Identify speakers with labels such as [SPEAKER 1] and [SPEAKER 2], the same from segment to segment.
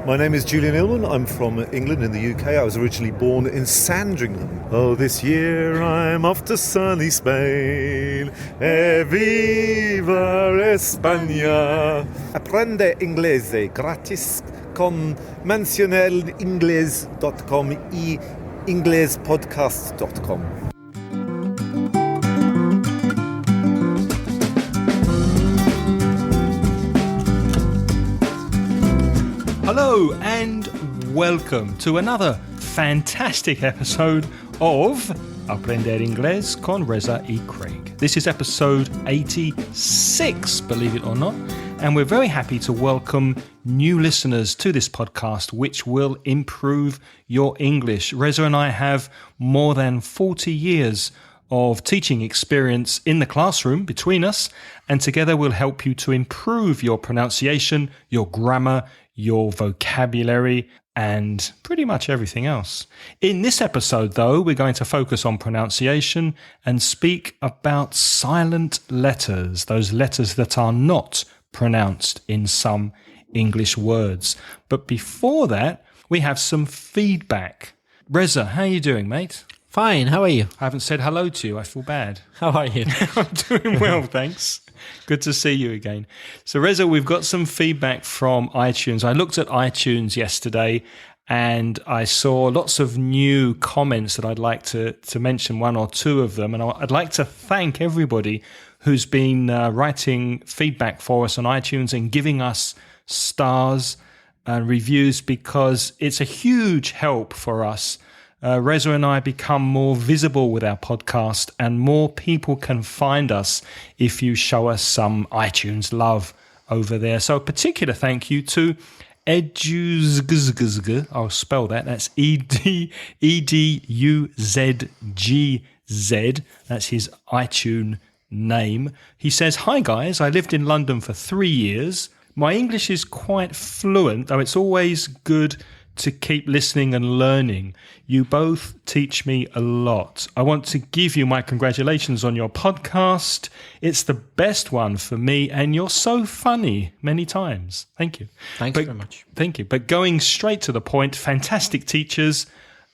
[SPEAKER 1] My name is Julian Illman. I'm from England in the UK. I was originally born in Sandringham. Oh, this year I'm off to sunny Spain. Viva España. Aprende inglese gratis con mansionelingles.com y inglespodcast.com.
[SPEAKER 2] Hello and welcome to another fantastic episode of Aprender Inglés con Reza y Craig. This is episode 86, believe it or not, and we're very happy to welcome new listeners to this podcast, which will improve your English. Reza and I have more than 40 years of teaching experience in the classroom between us, and together we'll help you to improve your pronunciation, your grammar, your vocabulary, and pretty much everything else. In this episode, though, we're going to focus on pronunciation and speak about silent letters, those letters that are not pronounced in some English words. But before that, we have some feedback. Reza, how are you doing, mate?
[SPEAKER 3] Fine, how are you?
[SPEAKER 2] I haven't said hello to you. I feel bad.
[SPEAKER 3] How are you?
[SPEAKER 2] I'm doing well, thanks. Good to see you again. So, Reza, we've got some feedback from iTunes. I looked at iTunes yesterday and I saw lots of new comments that I'd like to mention, one or two of them. And I'd like to thank everybody who's been writing feedback for us on iTunes and giving us stars and reviews, because it's a huge help for us. Reza and I become more visible with our podcast, and more people can find us if you show us some iTunes love over there. So a particular thank you to Eduzgzgz. I'll spell that. That's Eduzgz. That's his iTunes name. He says, "Hi guys, I lived in London for 3 years. My English is quite fluent, though it's always good to keep listening and learning. You both teach me a lot. I want to give you my congratulations on your podcast. It's the best one for me, and you're so funny many times." Thank you.
[SPEAKER 3] Thanks very much.
[SPEAKER 2] Thank you. But going straight to the point, fantastic teachers,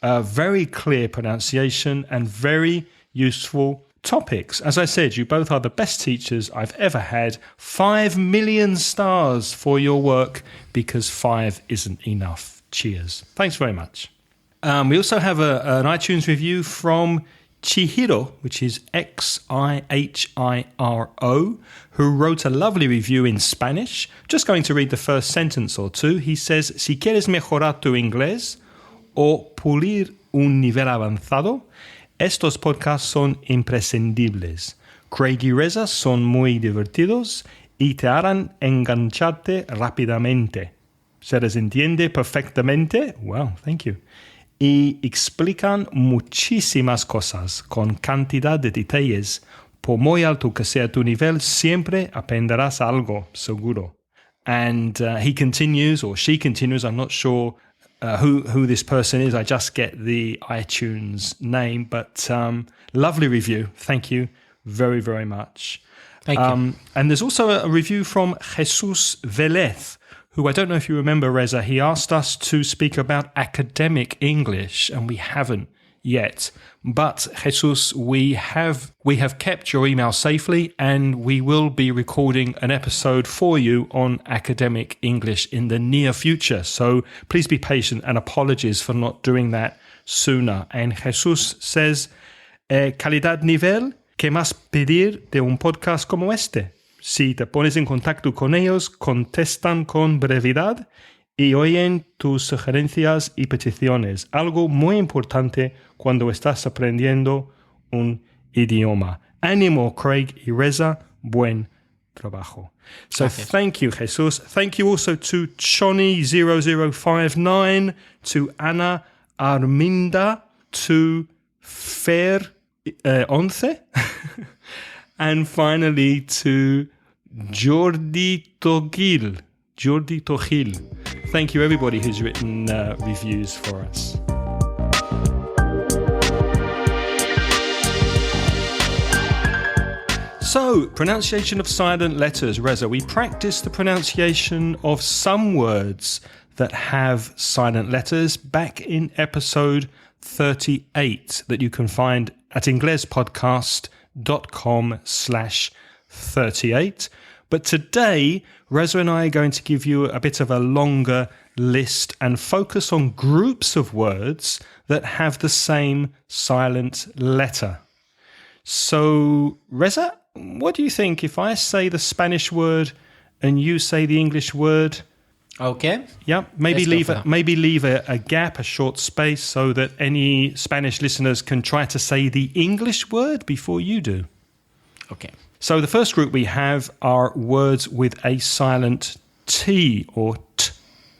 [SPEAKER 2] very clear pronunciation, and very useful topics. As I said, you both are the best teachers I've ever had. 5 million stars for your work, because 5 isn't enough. Cheers. Thanks very much. We also have an iTunes review from Chihiro, which is Xihiro, who wrote a lovely review in Spanish. Just going to read the first sentence or two. He says, "Si quieres mejorar tu inglés o pulir un nivel avanzado, estos podcasts son imprescindibles. Craig y Reza son muy divertidos y te harán engancharte rápidamente. Se les entiende perfectamente." Wow, thank you. "Y explican muchísimas cosas con cantidad de detalles. Por muy alto que sea tu nivel, siempre aprenderás algo, seguro." And he continues, or she continues, I'm not sure who this person is. I just get the iTunes name, but lovely review. Thank you very, very much.
[SPEAKER 3] Thank you.
[SPEAKER 2] And there's also a review from Jesus Velez, who, I don't know if you remember, Reza, he asked us to speak about academic English, and we haven't yet. But Jesus, we have kept your email safely, and we will be recording an episode for you on academic English in the near future. So please be patient, and apologies for not doing that sooner. And Jesus says, "Calidad nivel, ¿qué más pedir de un podcast como este? Si te pones en contacto con ellos, contestan con brevedad y oyen tus sugerencias y peticiones. Algo muy importante cuando estás aprendiendo un idioma. Ánimo, Craig y Reza. Buen trabajo." So thank you, Jesus. Thank you also to Choni0059, to Ana Arminda, to Fer 11, and finally to Jordi Togil. Thank you, everybody who's written reviews for us. So, pronunciation of silent letters. Reza, we practiced the pronunciation of some words that have silent letters back in episode 38 that you can find at inglespodcast.com/38. But today, Reza and I are going to give you a bit of a longer list and focus on groups of words that have the same silent letter. So, Reza, what do you think if I say the Spanish word and you say the English word?
[SPEAKER 3] Okay.
[SPEAKER 2] Yeah, maybe
[SPEAKER 3] Let's go for
[SPEAKER 2] leave a gap, a short space, so that any Spanish listeners can try to say the English word before you do.
[SPEAKER 3] Okay.
[SPEAKER 2] So the first group we have are words with a silent T or T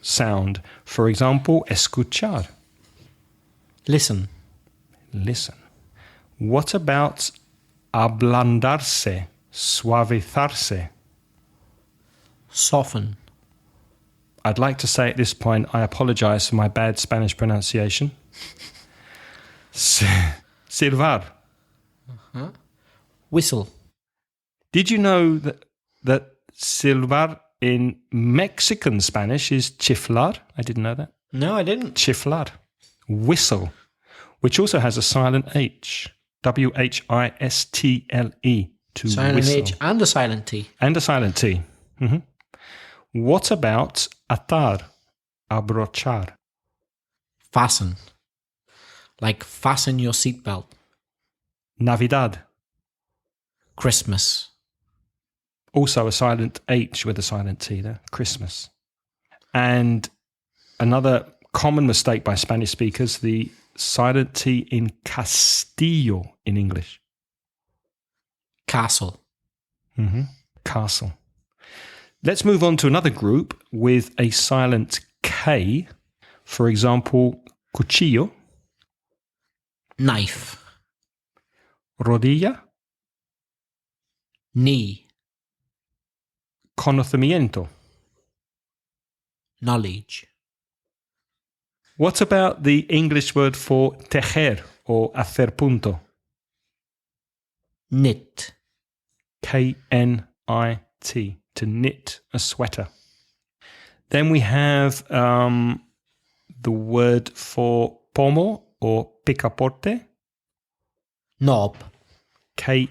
[SPEAKER 2] sound. For example, escuchar.
[SPEAKER 3] Listen.
[SPEAKER 2] Listen. What about ablandarse, suavizarse?
[SPEAKER 3] Soften.
[SPEAKER 2] I'd like to say at this point, I apologize for my bad Spanish pronunciation. Silbar.
[SPEAKER 3] Whistle.
[SPEAKER 2] Did you know that silbar in Mexican Spanish is chiflar? I didn't know that.
[SPEAKER 3] No, I didn't.
[SPEAKER 2] Chiflar. Whistle, which also has a silent H. WHISTLE. To
[SPEAKER 3] Silent
[SPEAKER 2] whistle.
[SPEAKER 3] H and a silent T.
[SPEAKER 2] And a silent T. Mm-hmm. What about atar, abrochar?
[SPEAKER 3] Fasten. Like fasten your seatbelt.
[SPEAKER 2] Navidad.
[SPEAKER 3] Christmas.
[SPEAKER 2] Also a silent H with a silent T there. Christmas. And another common mistake by Spanish speakers, the silent T in Castillo in English.
[SPEAKER 3] Castle.
[SPEAKER 2] Mm-hmm. Castle. Let's move on to another group with a silent K. For example, cuchillo.
[SPEAKER 3] Knife.
[SPEAKER 2] Rodilla.
[SPEAKER 3] Knee.
[SPEAKER 2] Conocimiento.
[SPEAKER 3] Knowledge.
[SPEAKER 2] What about the English word for tejer or hacer punto?
[SPEAKER 3] Knit.
[SPEAKER 2] Knit. To knit a sweater. Then we have the word for pomo or picaporte.
[SPEAKER 3] Knob.
[SPEAKER 2] Knob.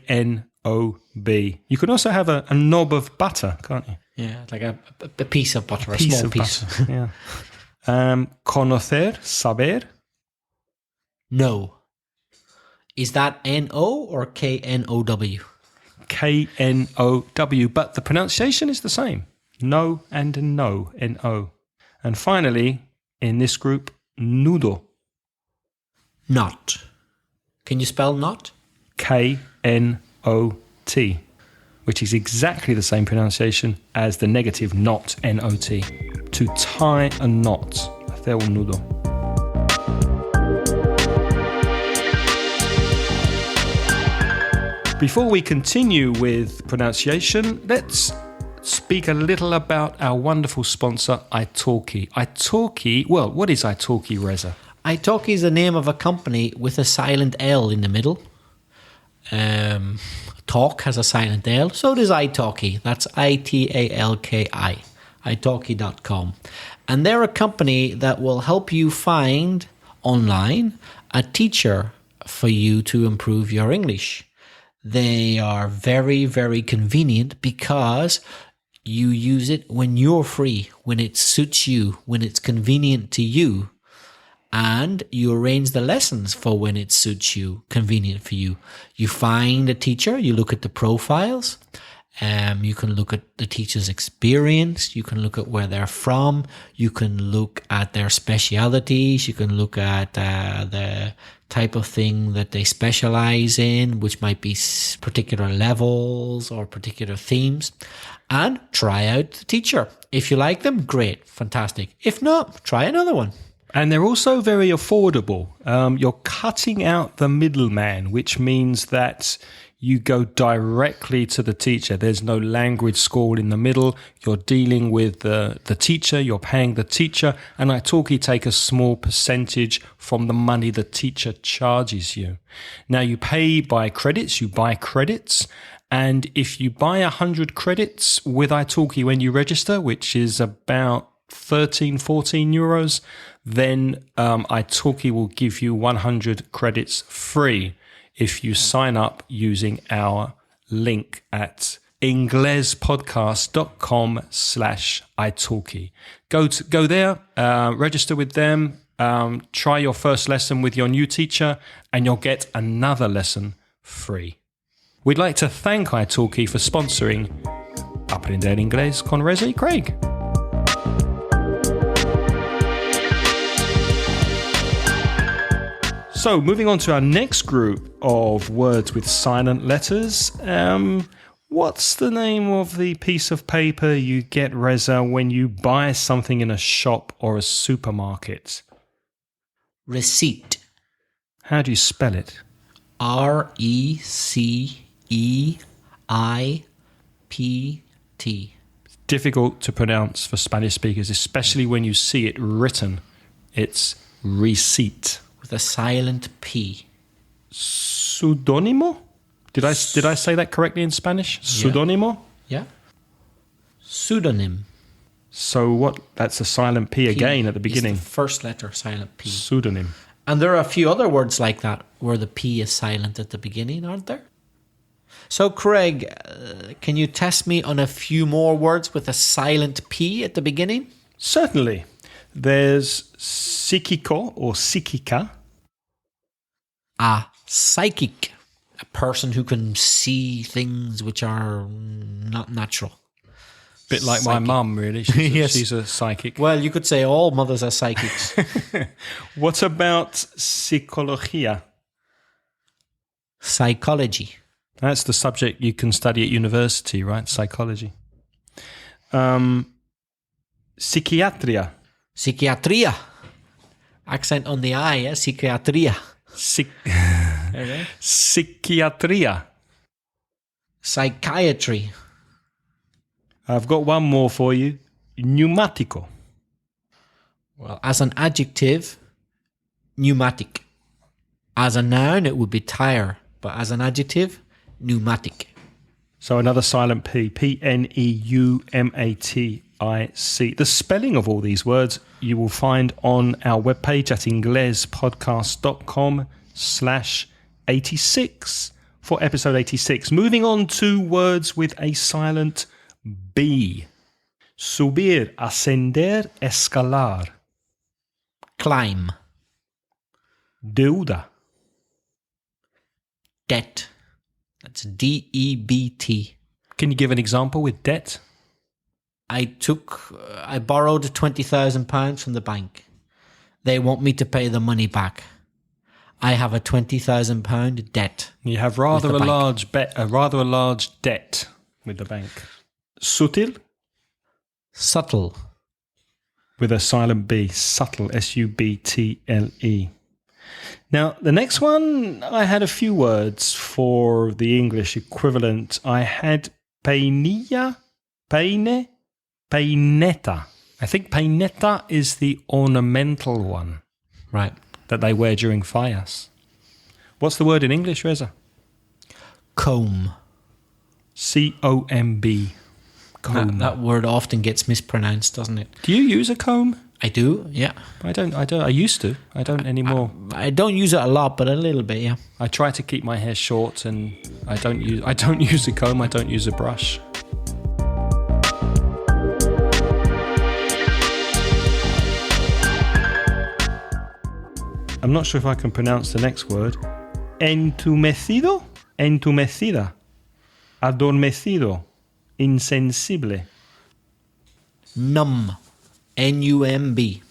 [SPEAKER 2] You can also have a knob of butter, can't you?
[SPEAKER 3] Yeah, like a piece of butter, a
[SPEAKER 2] Piece
[SPEAKER 3] small
[SPEAKER 2] of
[SPEAKER 3] piece.
[SPEAKER 2] butter, yeah. Conocer, saber.
[SPEAKER 3] No. Is that N-O or K-N-O-W?
[SPEAKER 2] K-N-O-W, but the pronunciation is the same. No and no, N-O. And finally, in this group, nudo.
[SPEAKER 3] Knot. Can you spell knot?
[SPEAKER 2] K-N-O-T, which is exactly the same pronunciation as the negative not, N-O-T. To tie a knot, hacer un nudo. Before we continue with pronunciation, let's speak a little about our wonderful sponsor, italki. Italki, well, what is Italki, Reza?
[SPEAKER 3] Italki is the name of a company with a silent L in the middle. Talk has a silent L, so does italki. That's I-T-A-L-K-I. italki.com. And they're a company that will help you find online a teacher for you to improve your English. They are very, very convenient because you use it when you're free, when it suits you, when it's convenient to you. And you arrange the lessons for when it suits you, convenient for you. You find a teacher, you look at the profiles, you can look at the teacher's experience, you can look at where they're from, you can look at their specialities, you can look at the type of thing that they specialize in, which might be particular levels or particular themes, and try out the teacher. If you like them, great, fantastic. If not, try another one.
[SPEAKER 2] And they're also very affordable. You're cutting out the middleman, which means that you go directly to the teacher. There's no language school in the middle. You're dealing with the teacher. You're paying the teacher. And Italki take a small percentage from the money the teacher charges you. Now, you pay by credits. You buy credits. And if you buy 100 credits with Italki when you register, which is about 13, 14 euros, then italki will give you 100 credits free if you sign up using our link at inglespodcast.com/italki. Go there, register with them, try your first lesson with your new teacher, and you'll get another lesson free. We'd like to thank italki for sponsoring Aprender Inglés con Reza y Craig. So, moving on to our next group of words with silent letters. What's the name of the piece of paper you get, Reza, when you buy something in a shop or a supermarket?
[SPEAKER 3] Receipt.
[SPEAKER 2] How do you spell it?
[SPEAKER 3] RECEIPT.
[SPEAKER 2] Difficult to pronounce for Spanish speakers, especially when you see it written. It's receipt.
[SPEAKER 3] With a silent P.
[SPEAKER 2] Pseudónimo? Did I say that correctly in Spanish? Pseudónimo?
[SPEAKER 3] Yeah. Pseudonym.
[SPEAKER 2] So what? That's a silent P again at the beginning.
[SPEAKER 3] Is the first letter, silent P.
[SPEAKER 2] Pseudonym.
[SPEAKER 3] And there are a few other words like that where the P is silent at the beginning, aren't there? So, Craig, can you test me on a few more words with a silent P at the beginning?
[SPEAKER 2] Certainly. There's psíquico or psíquica.
[SPEAKER 3] A psychic. A person who can see things which are not natural.
[SPEAKER 2] Bit like my mum, really. She's a psychic.
[SPEAKER 3] Well, you could say all mothers are psychics.
[SPEAKER 2] What about psicología?
[SPEAKER 3] Psychology.
[SPEAKER 2] That's the subject you can study at university, right? Psychology. Psiquiatria.
[SPEAKER 3] Psychiatria. Accent on the I, yeah? Psychiatria. Okay.
[SPEAKER 2] Psiquiatria.
[SPEAKER 3] Psychiatry.
[SPEAKER 2] I've got one more for you. Pneumatico.
[SPEAKER 3] Well, as an adjective, pneumatic. As a noun, it would be tire. But as an adjective, pneumatic.
[SPEAKER 2] So another silent P. Pneumatic. The spelling of all these words you will find on our webpage at inglespodcast.com/86 for episode 86. Moving on to words with a silent B. Subir, ascender, escalar.
[SPEAKER 3] Climb.
[SPEAKER 2] Deuda.
[SPEAKER 3] Debt. That's DEBT.
[SPEAKER 2] Can you give an example with debt?
[SPEAKER 3] I borrowed £20,000 from the bank. They want me to pay the money back. I have a £20,000 debt.
[SPEAKER 2] You have rather a large debt with the bank. Sutil?
[SPEAKER 3] Subtle.
[SPEAKER 2] With a silent B. Subtle. SUBTLE. Now, the next one, I had a few words for the English equivalent. I had peinilla, peine, peineta. I think peineta is the ornamental one.
[SPEAKER 3] Right.
[SPEAKER 2] That they wear during fallas. What's the word in English, Reza?
[SPEAKER 3] Comb.
[SPEAKER 2] C-O-M-B. Comb.
[SPEAKER 3] That word often gets mispronounced, doesn't it?
[SPEAKER 2] Do you use a comb?
[SPEAKER 3] I do, yeah.
[SPEAKER 2] I don't. I used to. I don't anymore.
[SPEAKER 3] I don't use it a lot, but a little bit, yeah.
[SPEAKER 2] I try to keep my hair short, and I don't use a comb. I don't use a brush. I'm not sure if I can pronounce the next word. Entumecido, entumecida, adormecido, insensible.
[SPEAKER 3] Numb. N-U-M-B.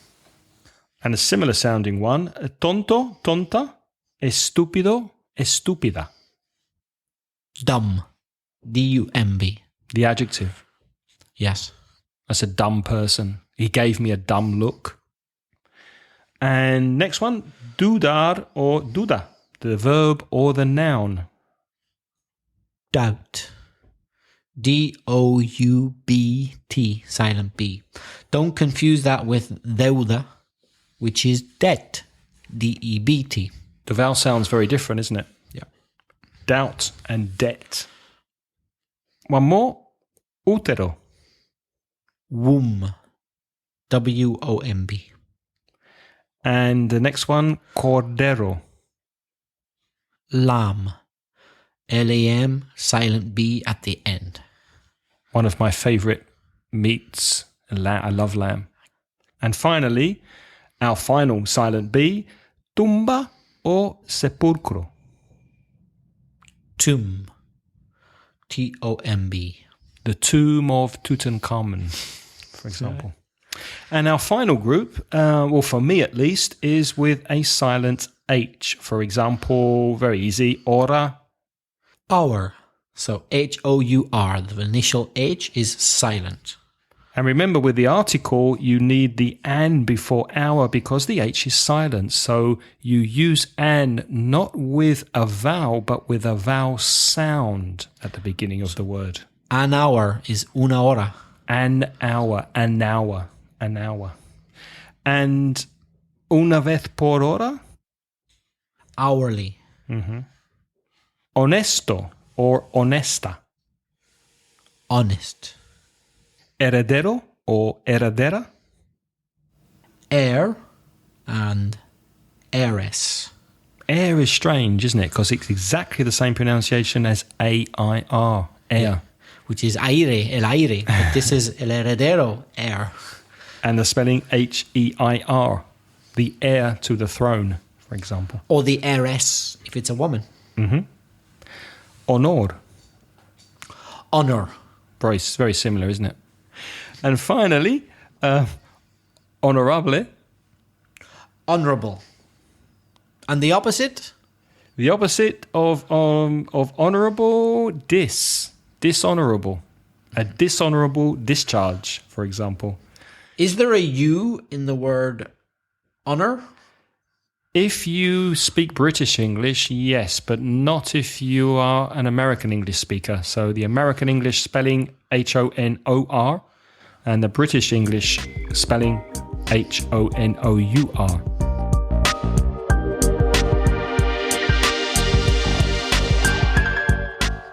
[SPEAKER 2] And a similar sounding one. Tonto, tonta, estúpido, estúpida.
[SPEAKER 3] Dumb. D-U-M-B.
[SPEAKER 2] The adjective.
[SPEAKER 3] Yes.
[SPEAKER 2] That's a dumb person. He gave me a dumb look. And next one, dudar or duda, the verb or the noun.
[SPEAKER 3] Doubt. D-O-U-B-T, silent B. Don't confuse that with deuda, which is debt, D-E-B-T.
[SPEAKER 2] The vowel sounds very different, isn't it?
[SPEAKER 3] Yeah.
[SPEAKER 2] Doubt and debt. One more, útero.
[SPEAKER 3] Womb. WOMB.
[SPEAKER 2] And the next one, cordero.
[SPEAKER 3] Lamb. LAM, silent B at the end.
[SPEAKER 2] One of my favorite meats. I love lamb. And finally, our final silent B, tumba or sepulcro.
[SPEAKER 3] Tomb. TOMB.
[SPEAKER 2] The tomb of Tutankhamun, for example. And our final group, well, for me at least, is with a silent H. For example, very easy, hora.
[SPEAKER 3] Hour. So HOUR, the initial H is silent.
[SPEAKER 2] And remember, with the article, you need the an before hour because the H is silent. So you use an not with a vowel, but with a vowel sound at the beginning of the word.
[SPEAKER 3] An hour is una hora.
[SPEAKER 2] An hour, an hour, an hour. And una vez por hora?
[SPEAKER 3] Hourly.
[SPEAKER 2] Honesto or honesta.
[SPEAKER 3] Honest.
[SPEAKER 2] Heredero or heredera.
[SPEAKER 3] Heir and heiress.
[SPEAKER 2] Heir is strange, isn't it? Because it's exactly the same pronunciation as AIR. Heir.
[SPEAKER 3] Yeah. Which is el aire. But this is el heredero, heir.
[SPEAKER 2] And the spelling HEIR. The heir to the throne, for example.
[SPEAKER 3] Or the heiress, if it's a woman.
[SPEAKER 2] Honor.
[SPEAKER 3] Honor.
[SPEAKER 2] Very, very similar, isn't it? And finally, honorable.
[SPEAKER 3] Honourable. And the opposite?
[SPEAKER 2] The opposite of honourable, dishonourable. A dishonourable discharge, for example.
[SPEAKER 3] Is there a U in the word honour?
[SPEAKER 2] If you speak British English, yes, but not if you are an American English speaker. So the American English spelling HONOR and the British English spelling HONOUR.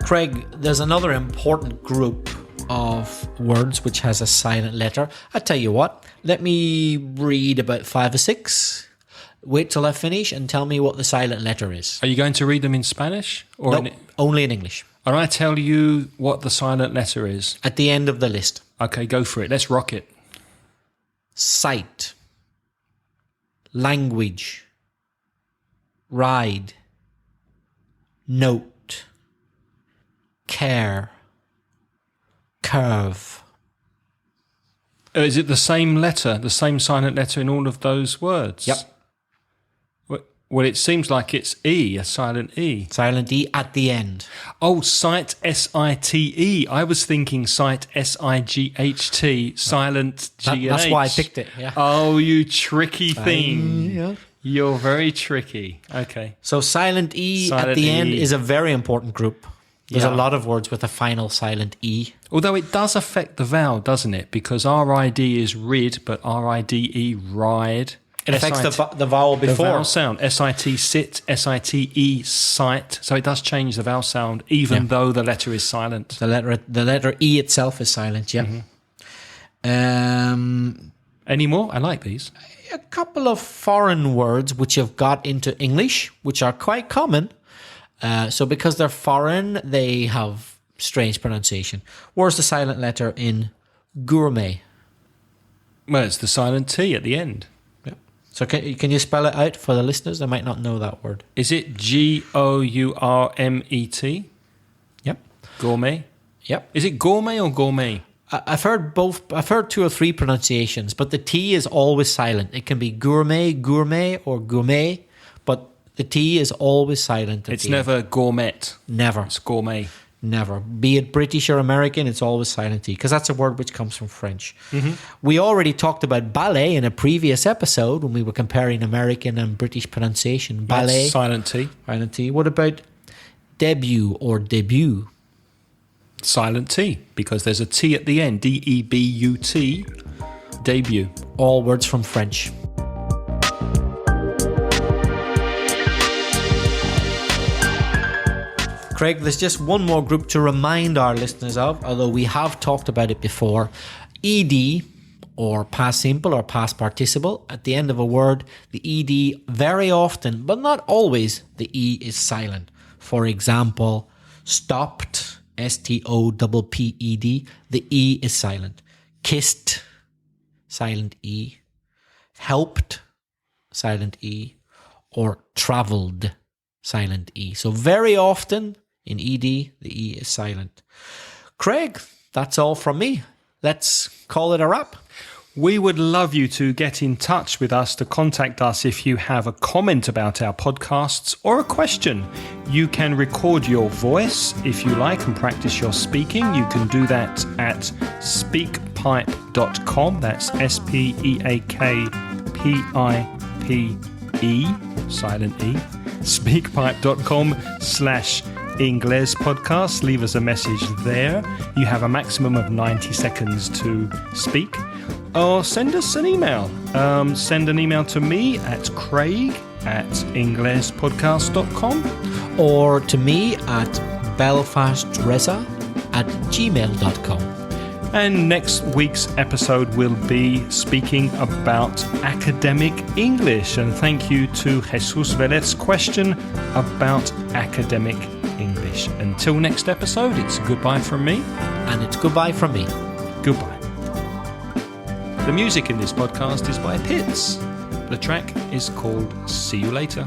[SPEAKER 3] Craig, there's another important group of words which has a silent letter. I tell you what, let me read about 5 or 6. Wait till I finish and tell me what the silent letter is.
[SPEAKER 2] Are you going to read them in Spanish? Or
[SPEAKER 3] No, only in English.
[SPEAKER 2] And I tell you what the silent letter is?
[SPEAKER 3] At the end of the list.
[SPEAKER 2] Okay, go for it. Let's rock it.
[SPEAKER 3] Sight. Language. Ride. Note. Care. Curve.
[SPEAKER 2] Is it the same letter, the same silent letter in all of those words?
[SPEAKER 3] Yep.
[SPEAKER 2] Well, it seems like it's E, a silent E.
[SPEAKER 3] Silent E at the end.
[SPEAKER 2] Oh, sight, S-I-T-E. I was thinking sight, S-I-G-H-T, silent G-H.
[SPEAKER 3] That's why I picked it, yeah.
[SPEAKER 2] Oh, you tricky thing.
[SPEAKER 3] Yeah.
[SPEAKER 2] You're very tricky. Okay.
[SPEAKER 3] So silent E
[SPEAKER 2] Silent
[SPEAKER 3] at the end
[SPEAKER 2] E.
[SPEAKER 3] is a very important group. There's
[SPEAKER 2] Yeah.
[SPEAKER 3] a lot of words with a final silent E.
[SPEAKER 2] Although it does affect the vowel, doesn't it? Because R-I-D is rid, but R-I-D-E, ride.
[SPEAKER 3] It affects
[SPEAKER 2] S-I-T
[SPEAKER 3] the vowel
[SPEAKER 2] the
[SPEAKER 3] before.
[SPEAKER 2] vowel sound. S-I-T, sit. S-I-T-E, sight. So it does change the vowel sound, even though the letter is silent.
[SPEAKER 3] The letter E itself is silent, yeah.
[SPEAKER 2] Any more? I like these.
[SPEAKER 3] A couple of foreign words which have got into English, which are quite common. So because they're foreign, they have strange pronunciation. Where's the silent letter in gourmet?
[SPEAKER 2] Well, it's the silent T at the end.
[SPEAKER 3] Yeah. So can you spell it out for the listeners? They might not know that word.
[SPEAKER 2] Is it G-O-U-R-M-E-T?
[SPEAKER 3] Yep.
[SPEAKER 2] Gourmet?
[SPEAKER 3] Yep.
[SPEAKER 2] Is it gourmet or gourmet?
[SPEAKER 3] I've heard both. I've heard 2 or 3 pronunciations, but the T is always silent. It can be gourmet, or gourmet, but the T is always silent.
[SPEAKER 2] It's never gourmet.
[SPEAKER 3] Never.
[SPEAKER 2] It's gourmet.
[SPEAKER 3] Never. Be it British or American, it's always silent T, because that's a word which comes from French. We already talked about ballet in a previous episode when we were comparing American and British pronunciation. Ballet.
[SPEAKER 2] That's silent T.
[SPEAKER 3] Silent T. What about debut or debut?
[SPEAKER 2] Silent T, because there's a T at the end. D-E-B-U-T. Debut.
[SPEAKER 3] All words from French. Craig, there's just one more group to remind our listeners of, although we have talked about it before. ED or past simple or past participle. At the end of a word, the ed very often, but not always, the e is silent. For example, stopped, stopped, the e is silent. Kissed, silent e. Helped, silent e. Or traveled, silent e. So very often in ed, the e is silent. Craig, that's all from me. Let's call it a wrap.
[SPEAKER 2] We would love you to get in touch with us, to contact us if you have a comment about our podcasts or a question. You can record your voice if you like and practice your speaking. You can do that at speakpipe.com. That's SPEAKPIPE, silent E. Speakpipe.com/Ingles podcast. Leave us a message there. You have a maximum of 90 seconds to speak. Or send us an email. Send an email to me at craig@inglespodcast.com.
[SPEAKER 3] Or to me at belfastreza@gmail.com.
[SPEAKER 2] And next week's episode will be speaking about academic English. And thank you to Jesus Velez's question about academic English. Until next episode, it's goodbye from me.
[SPEAKER 3] And it's goodbye from me.
[SPEAKER 2] Goodbye. The music in this podcast is by Pitts. The track is called See You Later.